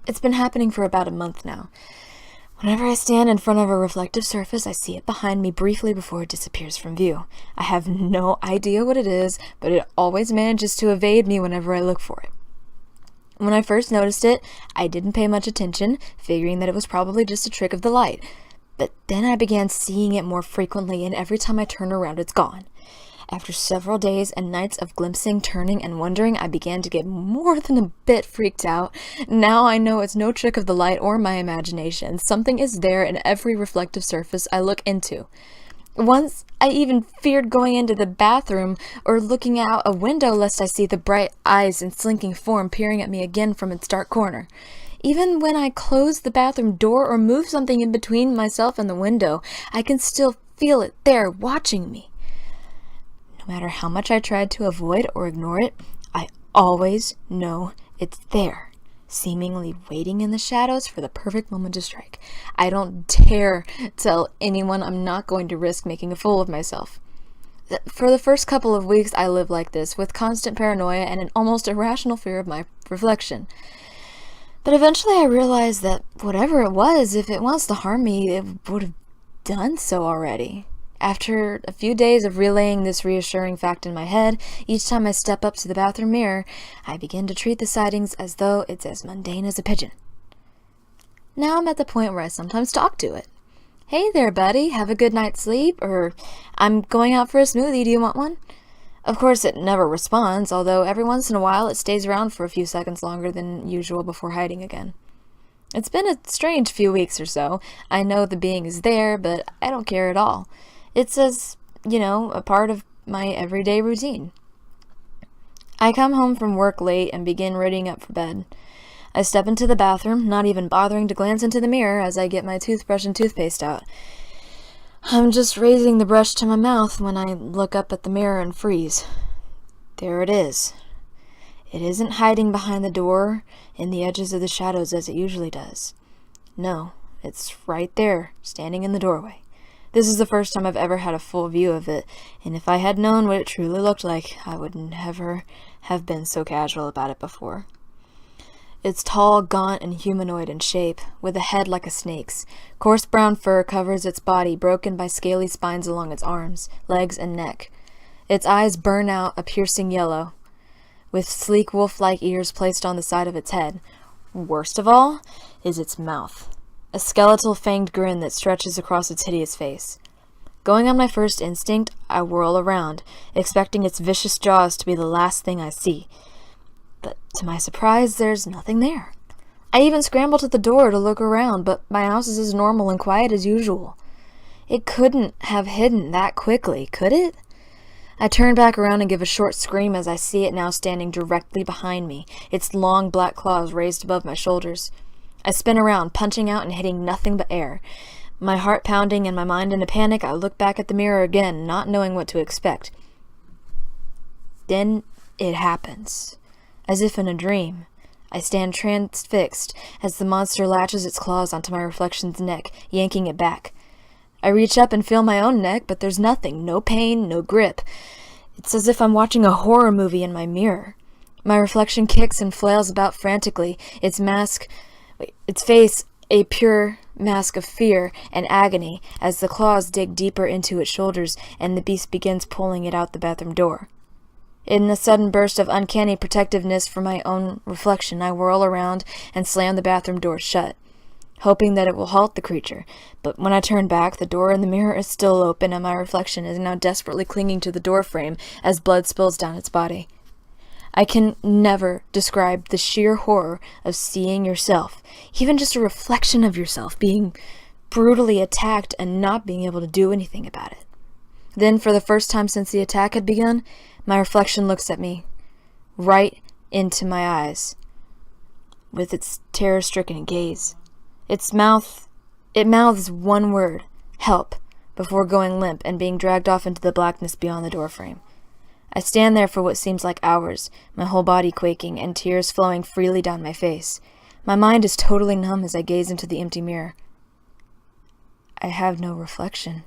It's been happening for about a month now. Whenever I stand in front of a reflective surface, I see it behind me briefly before it disappears from view. I have no idea what it is, but it always manages to evade me whenever I look for it. When I first noticed it, I didn't pay much attention, figuring that it was probably just a trick of the light. But then I began seeing it more frequently, and every time I turn around, it's gone. After several days and nights of glimpsing, turning, and wondering, I began to get more than a bit freaked out. Now I know it's no trick of the light or my imagination. Something is there in every reflective surface I look into. Once, I even feared going into the bathroom or looking out a window lest I see the bright eyes and slinking form peering at me again from its dark corner. Even when I close the bathroom door or move something in between myself and the window, I can still feel it there watching me. No matter how much I tried to avoid or ignore it, I always know it's there, seemingly waiting in the shadows for the perfect moment to strike. I don't dare tell anyone I'm not going to risk making a fool of myself. For the first couple of weeks, I lived like this, with constant paranoia and an almost irrational fear of my reflection. But eventually I realized that whatever it was, if it wants to harm me, it would have done so already. After a few days of relaying this reassuring fact in my head, each time I step up to the bathroom mirror, I begin to treat the sightings as though it's as mundane as a pigeon. Now I'm at the point where I sometimes talk to it. "Hey there, buddy, have a good night's sleep," or "I'm going out for a smoothie, do you want one?" Of course, it never responds, although every once in a while it stays around for a few seconds longer than usual before hiding again. It's been a strange few weeks or so. I know the being is there, but I don't care at all. It's as, a part of my everyday routine. I come home from work late and begin readying up for bed. I step into the bathroom, not even bothering to glance into the mirror as I get my toothbrush and toothpaste out. I'm just raising the brush to my mouth when I look up at the mirror and freeze. There it is. It isn't hiding behind the door in the edges of the shadows as it usually does. No, it's right there, standing in the doorway. This is the first time I've ever had a full view of it, and if I had known what it truly looked like, I would never have been so casual about it before. It's tall, gaunt, and humanoid in shape, with a head like a snake's. Coarse brown fur covers its body, broken by scaly spines along its arms, legs, and neck. Its eyes burn out a piercing yellow, with sleek wolf-like ears placed on the side of its head. Worst of all is its mouth, a skeletal fanged grin that stretches across its hideous face. Going on my first instinct, I whirl around, expecting its vicious jaws to be the last thing I see. But to my surprise, there's nothing there. I even scramble to the door to look around, but my house is as normal and quiet as usual. It couldn't have hidden that quickly, could it? I turn back around and give a short scream as I see it now standing directly behind me, its long black claws raised above my shoulders. I spin around, punching out and hitting nothing but air. My heart pounding and my mind in a panic, I look back at the mirror again, not knowing what to expect. Then it happens. As if in a dream, I stand transfixed as the monster latches its claws onto my reflection's neck, yanking it back. I reach up and feel my own neck, but there's nothing, no pain, no grip. It's as if I'm watching a horror movie in my mirror. My reflection kicks and flails about frantically, its face a pure mask of fear and agony as the claws dig deeper into its shoulders and the beast begins pulling it out the bathroom door. In a sudden burst of uncanny protectiveness for my own reflection, I whirl around and slam the bathroom door shut, hoping that it will halt the creature. But when I turn back, the door in the mirror is still open and my reflection is now desperately clinging to the door frame as blood spills down its body. I can never describe the sheer horror of seeing yourself, even just a reflection of yourself, being brutally attacked and not being able to do anything about it. Then, for the first time since the attack had begun, my reflection looks at me, right into my eyes, with its terror-stricken gaze. It mouths one word, "Help," before going limp and being dragged off into the blackness beyond the doorframe. I stand there for what seems like hours, my whole body quaking and tears flowing freely down my face. My mind is totally numb as I gaze into the empty mirror. I have no reflection.